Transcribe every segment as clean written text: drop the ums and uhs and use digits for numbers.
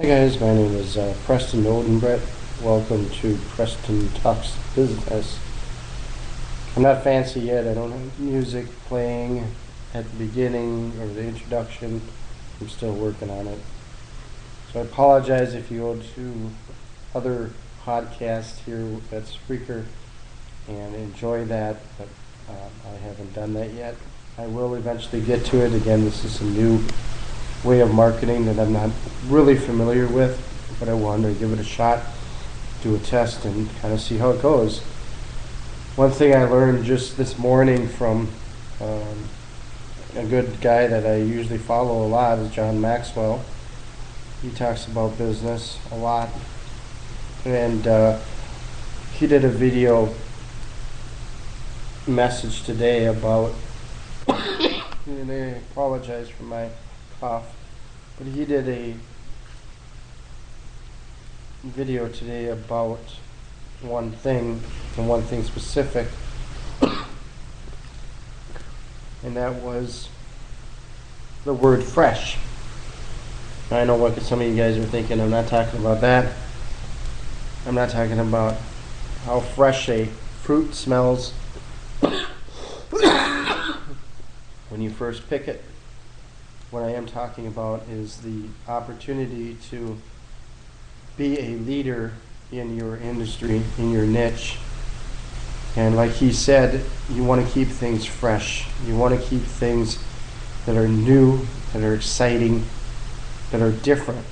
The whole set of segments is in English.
Hi guys, my name is Preston Odenbrett. Welcome to Preston Talks Business. I'm not fancy yet. I don't have music playing at the beginning or the introduction. I'm still working on it. So I apologize if you go to other podcasts here at Spreaker and enjoy that, but I haven't done that yet. I will eventually get to it. Again, this is a new way of marketing that I'm not really familiar with, but I wanted to give it a shot, do a test, and kind of see how it goes. One thing I learned just this morning from a good guy that I usually follow a lot is John Maxwell. He talks about business a lot, and he did a video message today about and I apologize for my cough, but he did a video today about one thing, and one thing specific, and that was the word fresh. I know what some of you guys are thinking. I'm not talking about that. I'm not talking about how fresh a fruit smells when you first pick it. What I am talking about is the opportunity to be a leader in your industry, in your niche. And like he said, you want to keep things fresh. You want to keep things that are new, that are exciting, that are different.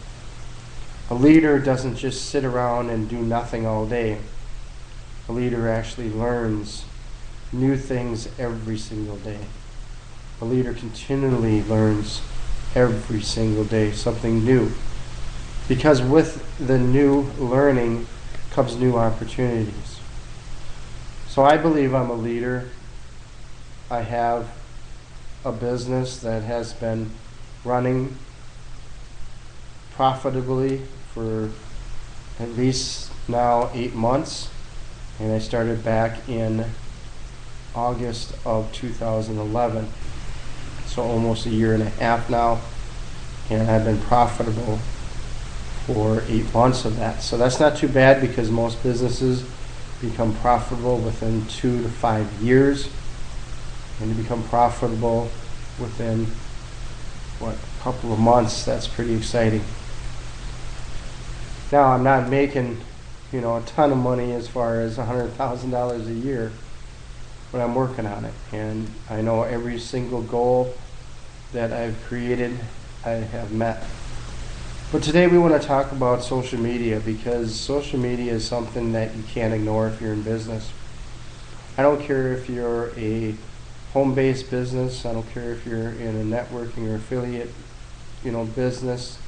A leader doesn't just sit around and do nothing all day. A leader actually learns new things every single day. A leader continually learns every single day something new, because with the new learning comes new opportunities. So I believe I'm a leader. I have a business that has been running profitably for at least now 8 months, and I started back in August of 2011. So almost a year and a half now, and I've been profitable for 8 months of that. So that's not too bad, because most businesses become profitable within 2 to 5 years, and to become profitable within a couple of months. That's pretty exciting. Now, I'm not making a ton of money as far as $100,000 a year, but I'm working on it, and I know every single goal that I've created I have met. But today we want to talk about social media, because social media is something that you can't ignore if you're in business. I don't care if you're a home-based business. I don't care if you're in a networking or affiliate business.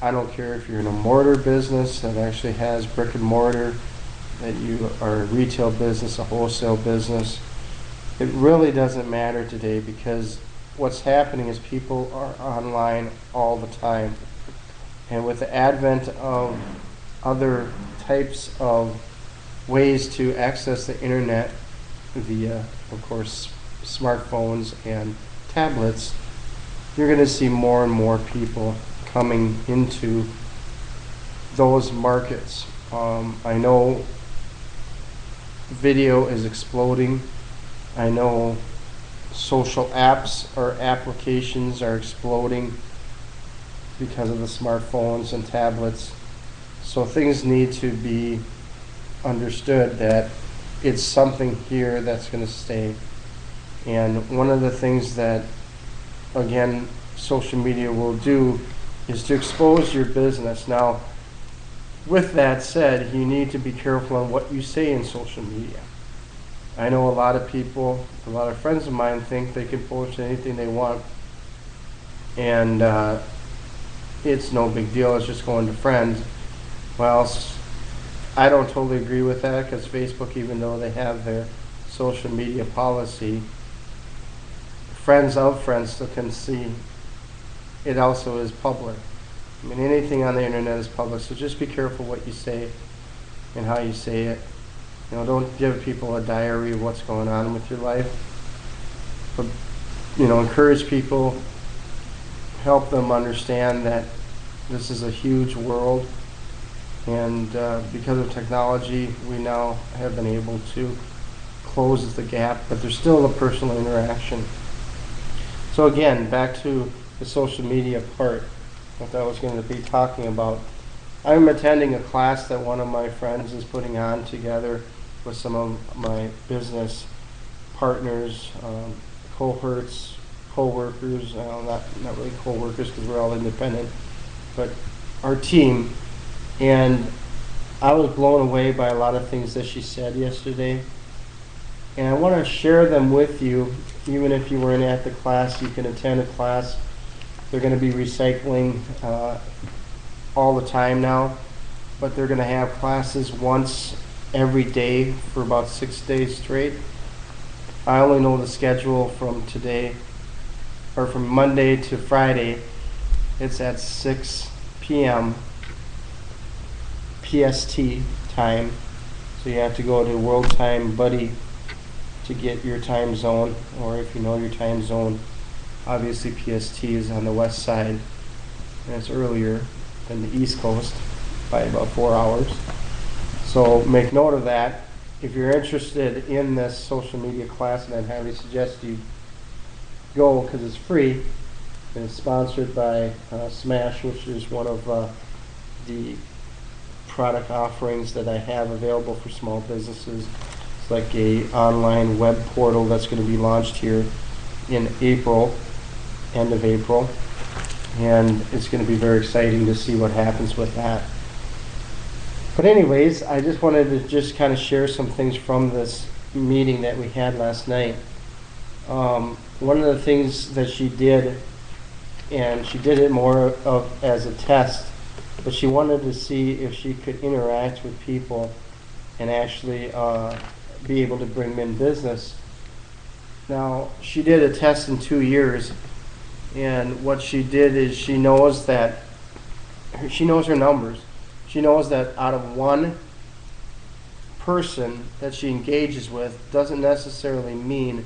I don't care if you're in a mortar business that actually has brick and mortar, that you are a retail business, a wholesale business. It really doesn't matter today, because what's happening is people are online all the time. And with the advent of other types of ways to access the internet via, of course, smartphones and tablets, you're going to see more and more people coming into those markets. I know video is exploding. I know social apps or applications are exploding because of the smartphones and tablets. So things need to be understood that it's something here that's going to stay. And one of the things that, again, social media will do is to expose your business. Now, with that said, you need to be careful on what you say in social media. I know a lot of people, a lot of friends of mine, think they can post anything they want, and it's no big deal, it's just going to friends. Well, I don't totally agree with that, because Facebook, even though they have their social media policy, friends of friends still can see. It also is public. I mean, anything on the internet is public, so just be careful what you say and how you say it. Don't give people a diary of what's going on with your life, but encourage people, help them understand that This is a huge world, and because of technology, we now have been able to close the gap, but there's still a personal interaction. So again, back to the social media part, what I was going to be talking about. I'm attending a class that one of my friends is putting on together with some of my business partners, cohorts, co-workers, not really co-workers because we're all independent, but our team. And I was blown away by a lot of things that she said yesterday. And I want to share them with you. Even if you weren't at the class, you can attend a class. They're going to be recycling all the time now, but they're going to have classes once every day for about 6 days straight. I only know the schedule from today, or from Monday to Friday. It's at 6 p.m. PST time, so you have to go to World Time Buddy to get your time zone, or if you know your time zone, obviously PST is on the west side, and it's earlier than the East Coast by about 4 hours. So make note of that. If you're interested in this social media class, and I'd highly suggest you go because it's free, and it's sponsored by Smash, which is one of the product offerings that I have available for small businesses. It's like a online web portal that's going to be launched here in April, end of April, and it's going to be very exciting to see what happens with that. But anyways, I just wanted to just kind of share some things from this meeting that we had last night. One of the things that she did, and she did it more of as a test, but she wanted to see if she could interact with people and actually be able to bring them in business. Now, she did a test in 2 years, and what she did is she knows her numbers. She knows that out of one person that she engages with doesn't necessarily mean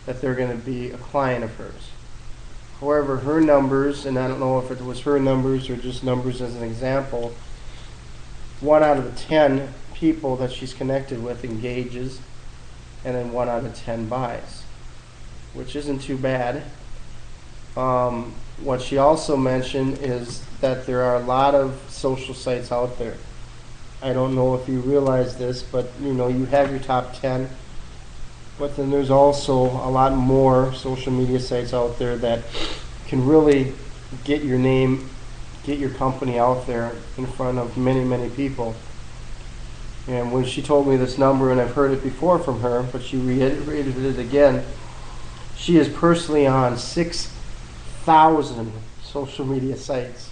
that they're going to be a client of hers. However, her numbers, and I don't know if it was her numbers or just numbers as an example, 1 out of the 10 people that she's connected with engages, and then 1 out of 10 buys, which isn't too bad. What she also mentioned is that there are a lot of social sites out there. I don't know if you realize this, but you have your top 10, but then there's also a lot more social media sites out there that can really get your name, get your company out there in front of many, many people. And when she told me this number, and I've heard it before from her, but she reiterated it again, she is personally on 6,000 social media sites.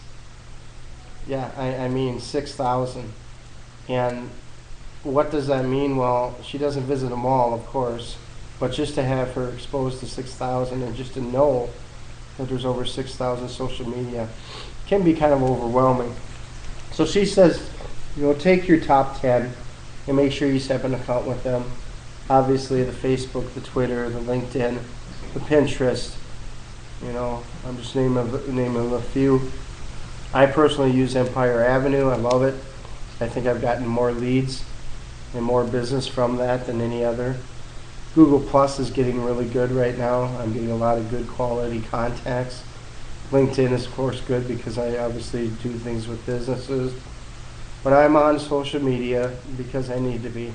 Yeah, I mean 6,000. And what does that mean? Well, she doesn't visit them all, of course, but just to have her exposed to 6,000 and just to know that there's over 6,000 social media can be kind of overwhelming. So she says, take your top 10 and make sure you set up an account with them. Obviously, the Facebook, the Twitter, the LinkedIn, the Pinterest. I'm just naming a few. I personally use Empire Avenue. I love it. I think I've gotten more leads and more business from that than any other. Google Plus is getting really good right now. I'm getting a lot of good quality contacts. LinkedIn is, of course, good because I obviously do things with businesses. But I'm on social media because I need to be.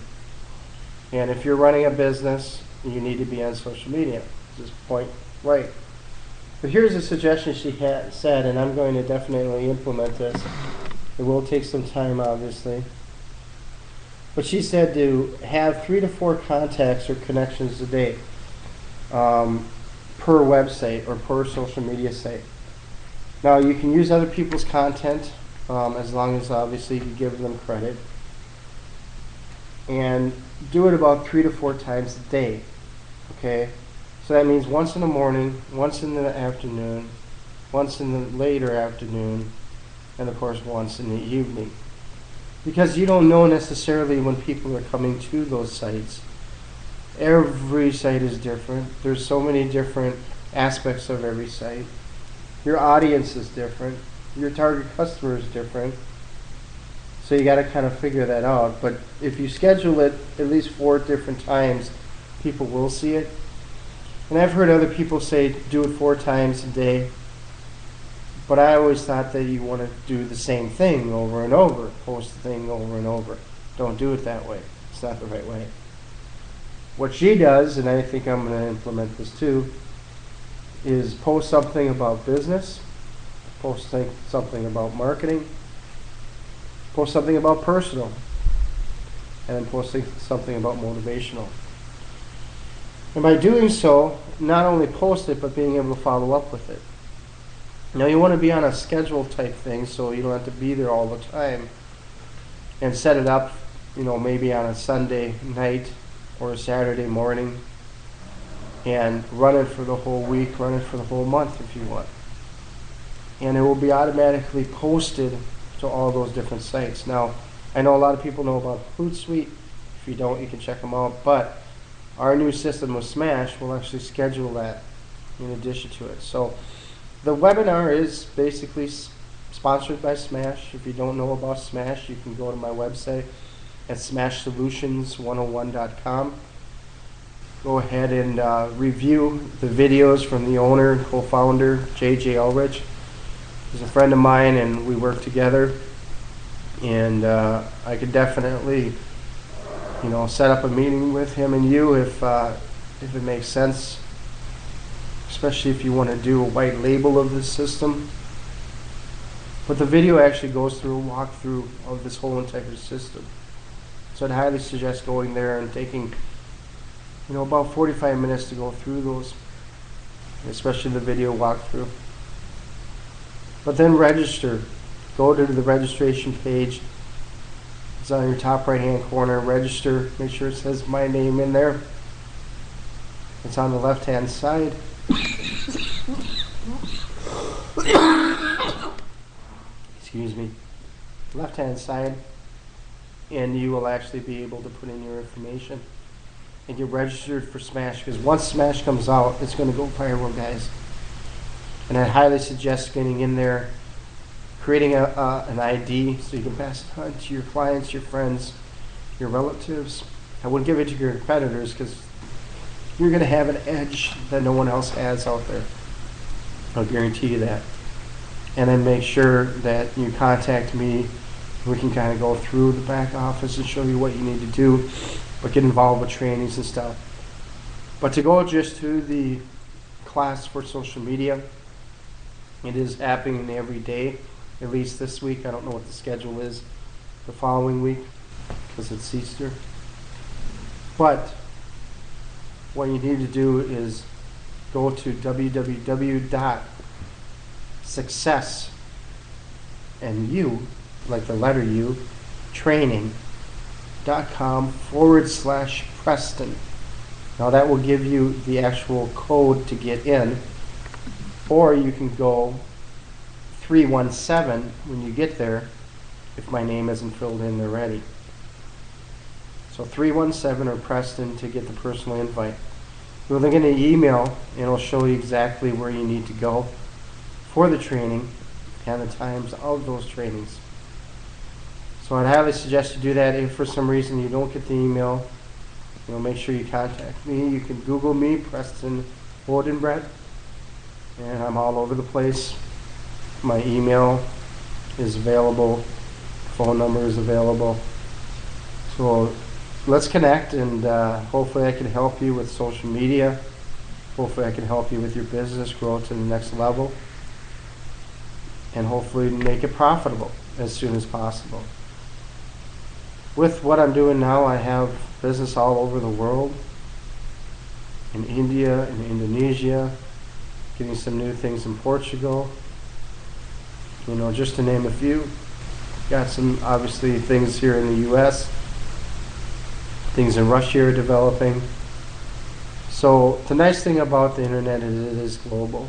And if you're running a business, you need to be on social media. This is point right. But here's a suggestion she said, and I'm going to definitely implement this. It will take some time, obviously. But she said to have 3 to 4 contacts or connections a day per website or per social media site. Now, you can use other people's content as long as, obviously, you give them credit. And do it about 3 to 4 times a day. Okay? So that means once in the morning, once in the afternoon, once in the later afternoon, and of course once in the evening. Because you don't know necessarily when people are coming to those sites. Every site is different. There's so many different aspects of every site. Your audience is different. your target customer is different. So you got to kind of figure that out. But if you schedule it at least 4 different times, people will see it. And I've heard other people say do it 4 times a day. But I always thought that you want to do the same thing over and over, post the thing over and over. Don't do it that way. It's not the right way. What she does, and I think I'm going to implement this too, is post something about business, post something about marketing, post something about personal, and then posting something about motivational. And by doing so, not only post it, but being able to follow up with it. Now you want to be on a schedule type thing, so you don't have to be there all the time, and set it up, maybe on a Sunday night or a Saturday morning, and run it for the whole week, run it for the whole month if you want. And it will be automatically posted to all those different sites. Now, I know a lot of people know about Hootsuite. If you don't, you can check them out. But our new system with Smash will actually schedule that in addition to it. So the webinar is basically sponsored by Smash. If you don't know about Smash, you can go to my website at smashsolutions101.com. Go ahead and review the videos from the owner and co-founder, J.J. Ulrich. He's a friend of mine, and we work together. And I could definitely, set up a meeting with him and you if it makes sense, especially if you want to do a white label of this system. But the video actually goes through a walkthrough of this whole entire system. So I'd highly suggest going there and taking, about 45 minutes to go through those, especially the video walkthrough. But then register. Go to the registration page. It's on your top right hand corner. Register. Make sure it says my name in there. It's on the left hand side. Excuse me. Left hand side. And you will actually be able to put in your information and get registered for Smash, because once Smash comes out, it's going to go viral, guys. And I highly suggest getting in there, creating an ID so you can pass it on to your clients, your friends, your relatives. I wouldn't give it to your competitors, because you're going to have an edge that no one else has out there. I'll guarantee you that. And then make sure that you contact me. We can kind of go through the back office and show you what you need to do, but get involved with trainings and stuff. But to go just to the class for social media, it is happening every day, at least this week. I don't know what the schedule is the following week, because it's Easter. But what you need to do is go to www.success and you, like the letter U, training.com/Preston. Now that will give you the actual code to get in, or you can go 317 when you get there if my name isn't filled in already. So 317 or Preston to get the personal invite. You'll then get an email, and it'll show you exactly where you need to go for the training and the times of those trainings. So I'd highly suggest you do that. If for some reason you don't get the email, make sure you contact me. You can Google me, Preston Wodenbread, and I'm all over the place. My email is available, phone number is available. So let's connect, and hopefully I can help you with social media. Hopefully I can help you with your business, grow it to the next level, and hopefully make it profitable as soon as possible. With what I'm doing now, I have business all over the world, in India, in Indonesia, getting some new things in Portugal, just to name a few. Got some, obviously, things here in the US, things in Russia are developing. So the nice thing about the internet is it is global.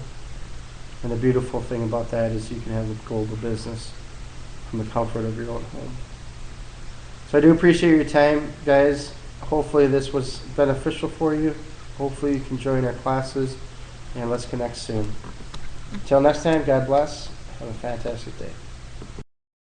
And the beautiful thing about that is you can have a global business from the comfort of your own home. So I do appreciate your time, guys. Hopefully this was beneficial for you. Hopefully you can join our classes, and let's connect soon. Until next time, God bless. Have a fantastic day.